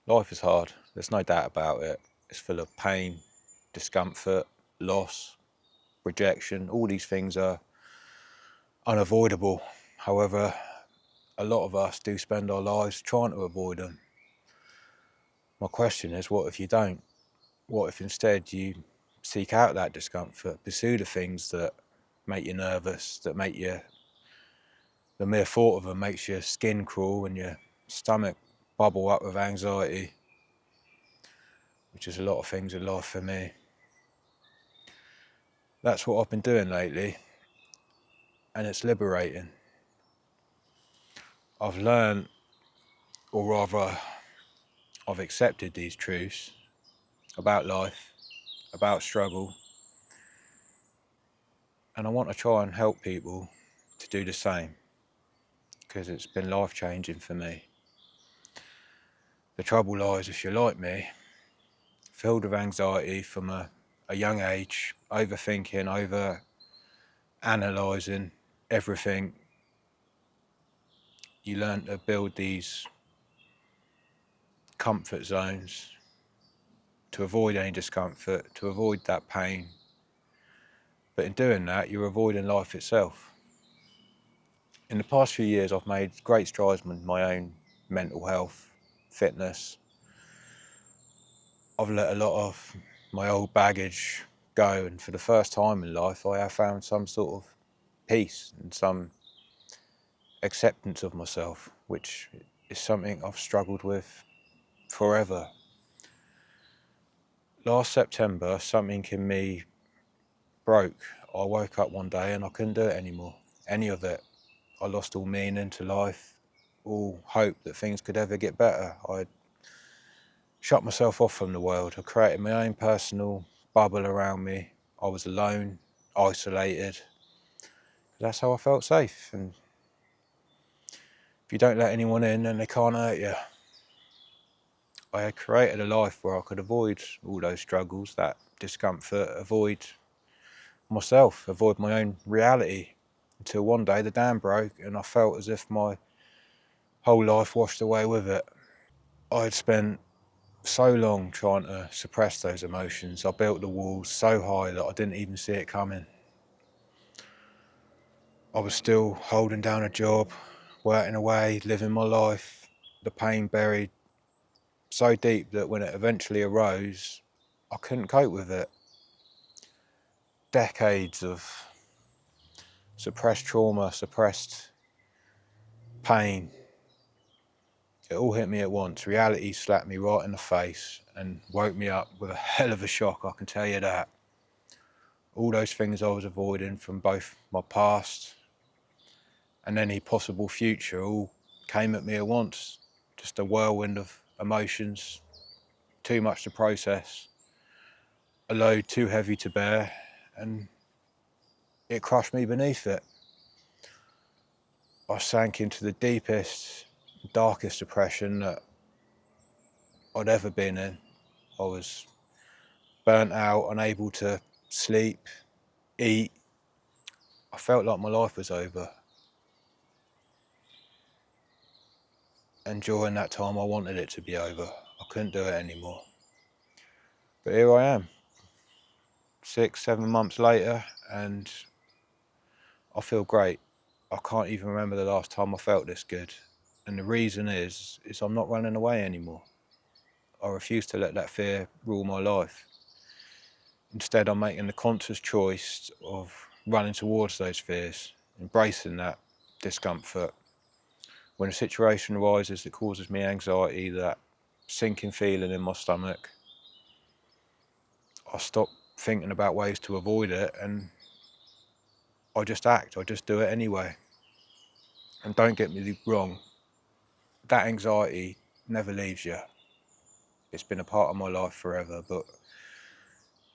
Life is hard, there's no doubt about it. It's full of pain, discomfort, loss, rejection. All these things are unavoidable. However, a lot of us do spend our lives trying to avoid them. My question is, what if you don't? What if instead you seek out that discomfort, pursue the things that make you nervous, that make you, the mere thought of them makes your skin crawl and your stomach bubble up with anxiety, which is a lot of things in life for me. That's what I've been doing lately, and it's liberating. I've learned, or rather, I've accepted these truths about life, about struggle, and I want to try and help people to do the same, because it's been life-changing for me. The trouble lies, if you're like me, filled with anxiety from a young age, overthinking, over-analysing everything, you learn to build these comfort zones to avoid any discomfort, to avoid that pain. But in doing that, you're avoiding life itself. In the past few years, I've made great strides in my own mental health, fitness. I've let a lot of my old baggage go, and for the first time in life, I have found some sort of peace and some acceptance of myself, which is something I've struggled with forever. Last September, something in me broke. I woke up one day and I couldn't do it anymore, any of it. I lost all meaning to life, all hope that things could ever get better. I shut myself off from the world. I created my own personal bubble around me. I was alone, isolated. That's how I felt safe. And if you don't let anyone in, then they can't hurt you. I had created a life where I could avoid all those struggles, that discomfort, avoid myself, avoid my own reality, until one day the dam broke and I felt as if my whole life washed away with it. I had spent so long trying to suppress those emotions. I built the walls so high that I didn't even see it coming. I was still holding down a job, working away, living my life, the pain buried so deep that when it eventually arose, I couldn't cope with it. Decades of suppressed trauma, suppressed pain, it all hit me at once. Reality slapped me right in the face and woke me up with a hell of a shock, I can tell you that. All those things I was avoiding from both my past and any possible future all came at me at once. Just a whirlwind of emotions, too much to process, a load too heavy to bear, and it crushed me beneath it. I sank into the deepest, darkest depression that I'd ever been in. I was burnt out, unable to sleep, eat. I felt like my life was over. And during that time, I wanted it to be over. I couldn't do it anymore. But here I am, 6, 7 months later, and I feel great. I can't even remember the last time I felt this good. And the reason is I'm not running away anymore. I refuse to let that fear rule my life. Instead, I'm making the conscious choice of running towards those fears, embracing that discomfort. When a situation arises that causes me anxiety, that sinking feeling in my stomach, I stop thinking about ways to avoid it and I just act, I just do it anyway. And don't get me wrong, that anxiety never leaves you. It's been a part of my life forever, but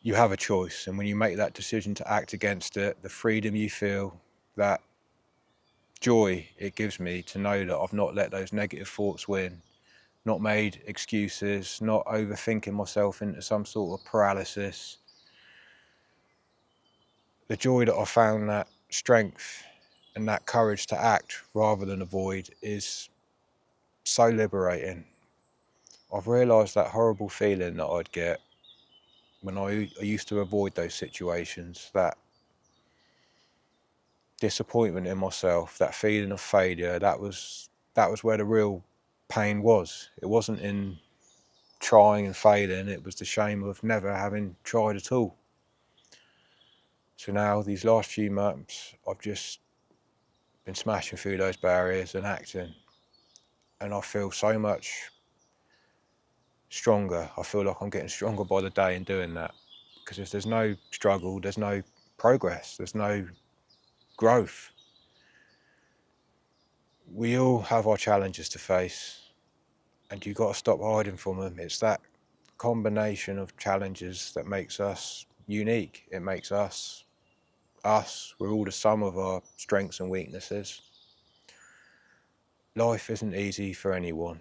you have a choice. And when you make that decision to act against it, the freedom you feel, that joy it gives me to know that I've not let those negative thoughts win, not made excuses, not overthinking myself into some sort of paralysis. The joy that I found, that strength and that courage to act rather than avoid, is so liberating. I've realised that horrible feeling that I'd get when I used to avoid those situations, that disappointment in myself, that feeling of failure, that was where the real pain was. It wasn't in trying and failing, it was the shame of never having tried at all. So now, these last few months, I've just been smashing through those barriers and acting, and I feel so much stronger. I feel like I'm getting stronger by the day in doing that, because if there's no struggle, there's no progress, there's no growth. We all have our challenges to face, and you've got to stop hiding from them. It's that combination of challenges that makes us unique. It makes us us. We're all the sum of our strengths and weaknesses. Life isn't easy for anyone.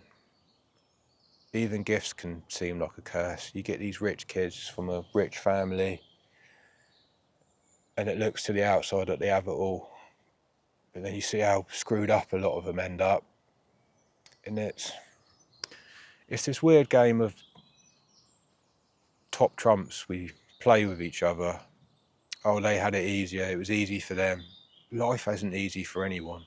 Even gifts can seem like a curse. You get these rich kids from a rich family, and it looks to the outside that they have it all. But then you see how screwed up a lot of them end up. And it's this weird game of top trumps. We play with each other. Oh, they had it easier. It was easy for them. Life isn't easy for anyone.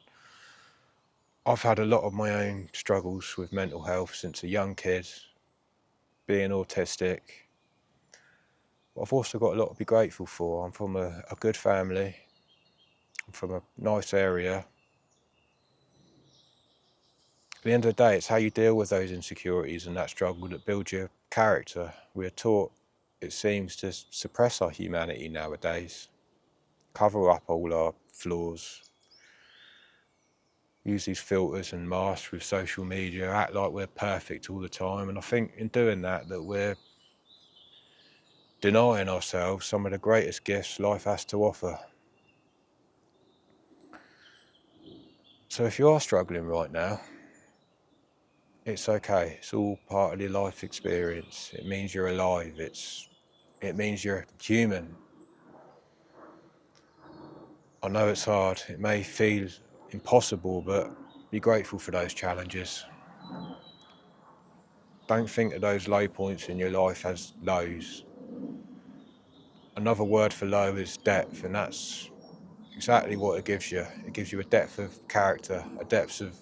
I've had a lot of my own struggles with mental health since a young kid, being autistic. I've also got a lot to be grateful for. I'm from a good family. I'm from a nice area. At the end of the day, it's how you deal with those insecurities and that struggle that builds your character. We're taught, it seems, to suppress our humanity nowadays, cover up all our flaws, use these filters and masks with social media, act like we're perfect all the time. And I think in doing that we're denying ourselves some of the greatest gifts life has to offer. So if you are struggling right now, it's okay. It's all part of your life experience. It means you're alive. It means you're human. I know it's hard. It may feel impossible, but be grateful for those challenges. Don't think of those low points in your life as lows. Another word for low is depth, and that's exactly what it gives you. It gives you a depth of character, a depth of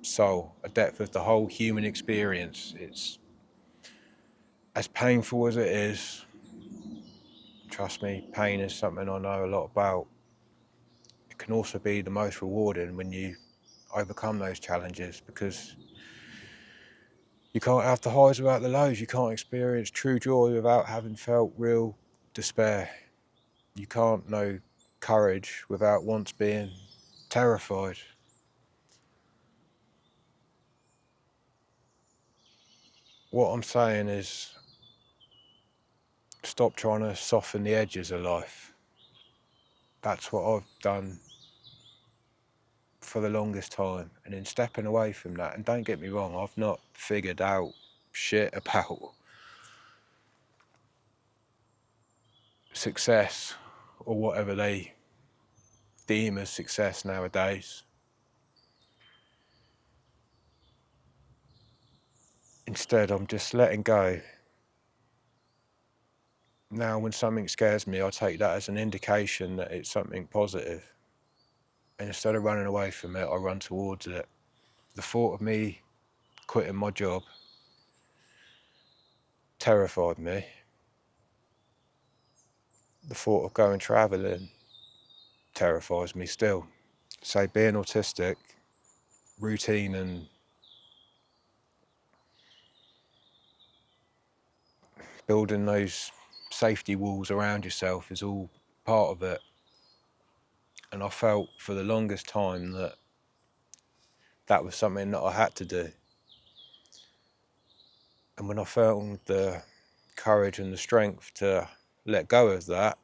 soul, a depth of the whole human experience. It's as painful as it is. Trust me, pain is something I know a lot about. It can also be the most rewarding when you overcome those challenges, because you can't have the highs without the lows. You can't experience true joy without having felt real despair. You can't know courage without once being terrified. What I'm saying is, stop trying to soften the edges of life. That's what I've done for the longest time. And in stepping away from that, and don't get me wrong, I've not figured out shit about success or whatever they deem as success nowadays. Instead, I'm just letting go. Now, when something scares me, I take that as an indication that it's something positive. And instead of running away from it, I run towards it. The thought of me quitting my job terrified me. The thought of going travelling terrifies me still. So being autistic, routine and building those safety walls around yourself is all part of it. And I felt for the longest time that that was something that I had to do. And when I found the courage and the strength to let go of that,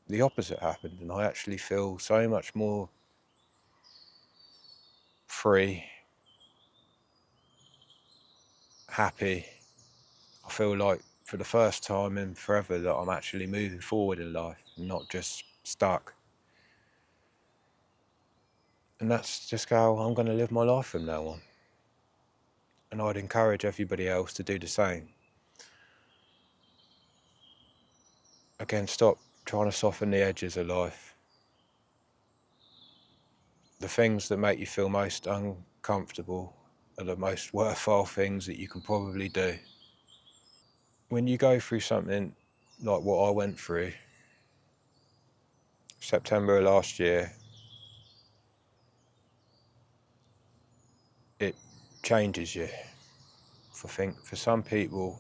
the opposite happened, and I actually feel so much more free, happy. I feel like for the first time in forever that I'm actually moving forward in life and not just stuck. And that's just how I'm going to live my life from now on. and I'd encourage everybody else to do the same. Again, stop trying to soften the edges of life. The things that make you feel most uncomfortable are the most worthwhile things that you can probably do. When you go through something like what I went through, September of last year, it changes you. For some people,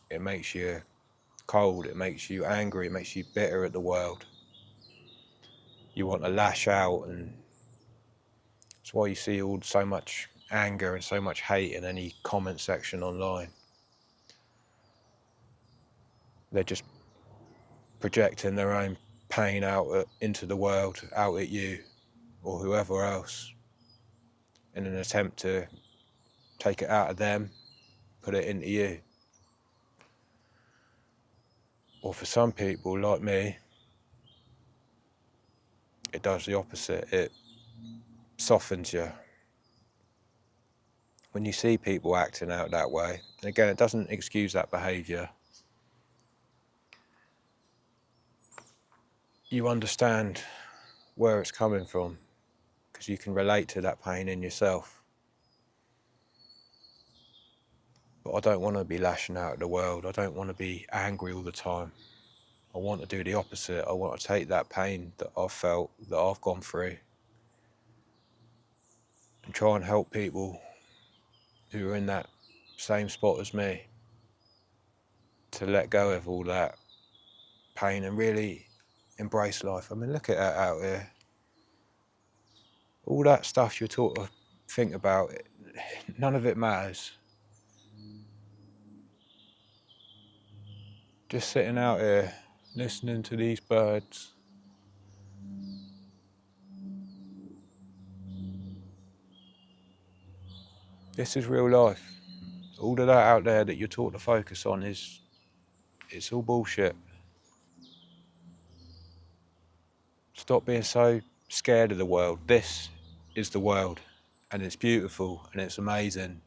it makes you cold, it makes you angry, it makes you bitter at the world. You want to lash out, and that's why you see so much anger and so much hate in any comment section online. They're just projecting their own pain into the world, out at you or whoever else, in an attempt to take it out of them, put it into you. Or for some people like me, it does the opposite. It softens you. When you see people acting out that way, and again, it doesn't excuse that behaviour, you understand where it's coming from, because you can relate to that pain in yourself. But I don't want to be lashing out at the world. I don't want to be angry all the time. I want to do the opposite. I want to take that pain that I've felt, that I've gone through, and try and help people who are in that same spot as me to let go of all that pain and really embrace life. I mean, look at that out here. All that stuff you're taught to think about, none of it matters. Just sitting out here, listening to these birds. This is real life. All of that out there that you're taught to focus on it's all bullshit. Stop being so scared of the world. This is the world, and it's beautiful and it's amazing.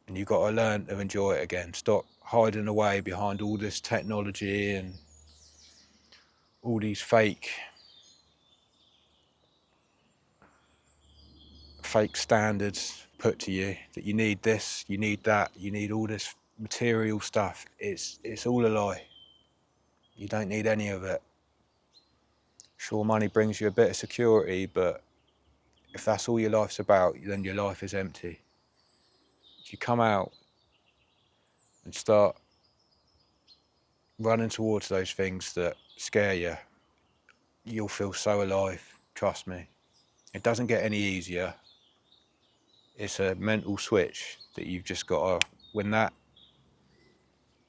And you've got to learn to enjoy it again. Stop hiding away behind all this technology and all these fake standards put to you, that you need this, you need that, you need all this material stuff. It's all a lie. You don't need any of it. Sure, money brings you a bit of security, but if that's all your life's about, then your life is empty. If you come out and start running towards those things that scare you, you'll feel so alive, trust me. It doesn't get any easier. It's a mental switch that you've just got to, when that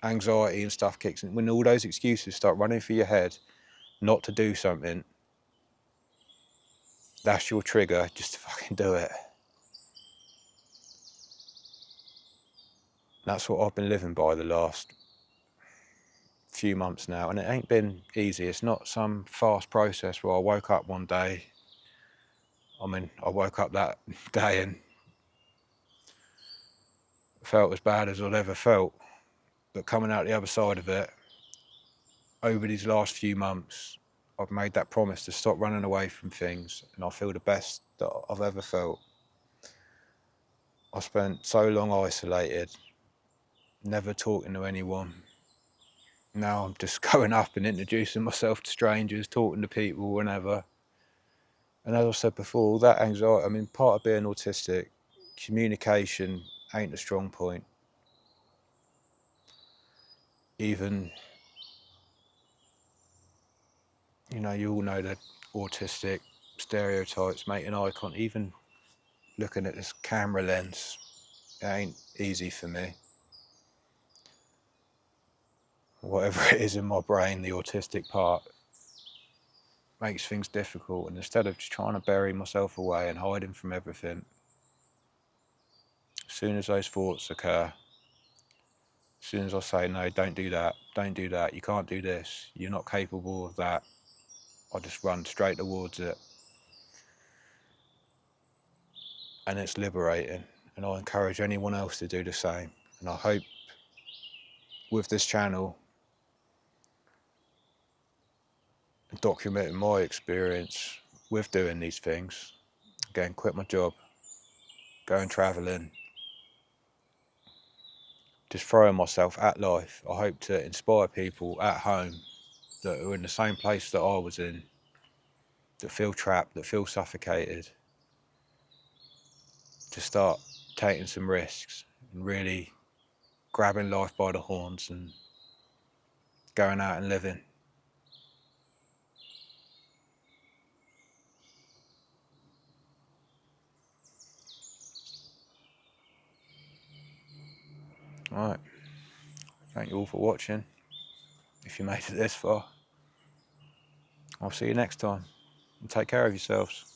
anxiety and stuff kicks in, when all those excuses start running through your head not to do something, that's your trigger just to fucking do it. That's what I've been living by the last few months now, and it ain't been easy. It's not some fast process where I woke up one day. I woke up that day and felt as bad as I'd ever felt, but coming out the other side of it, over these last few months, I've made that promise to stop running away from things, and I feel the best that I've ever felt. I spent so long isolated, never talking to anyone. Now I'm just going up and introducing myself to strangers, talking to people whenever. And as I said before, that anxiety, I mean, part of being autistic, communication ain't a strong point. Even, you all know the autistic stereotypes, making eye contact, even looking at this camera lens, it ain't easy for me. Whatever it is in my brain, the autistic part makes things difficult. And instead of just trying to bury myself away and hiding from everything, as soon as those thoughts occur, as soon as I say, no, don't do that, you can't do this, you're not capable of that, I just run straight towards it. And it's liberating. and I encourage anyone else to do the same. And I hope with this channel, documenting my experience with doing these things, again, quit my job, going travelling, just throwing myself at life. I hope to inspire people at home that are in the same place that I was in, that feel trapped, that feel suffocated, to start taking some risks and really grabbing life by the horns and going out and living. Alright, thank you all for watching. If you made it this far, I'll see you next time, and take care of yourselves.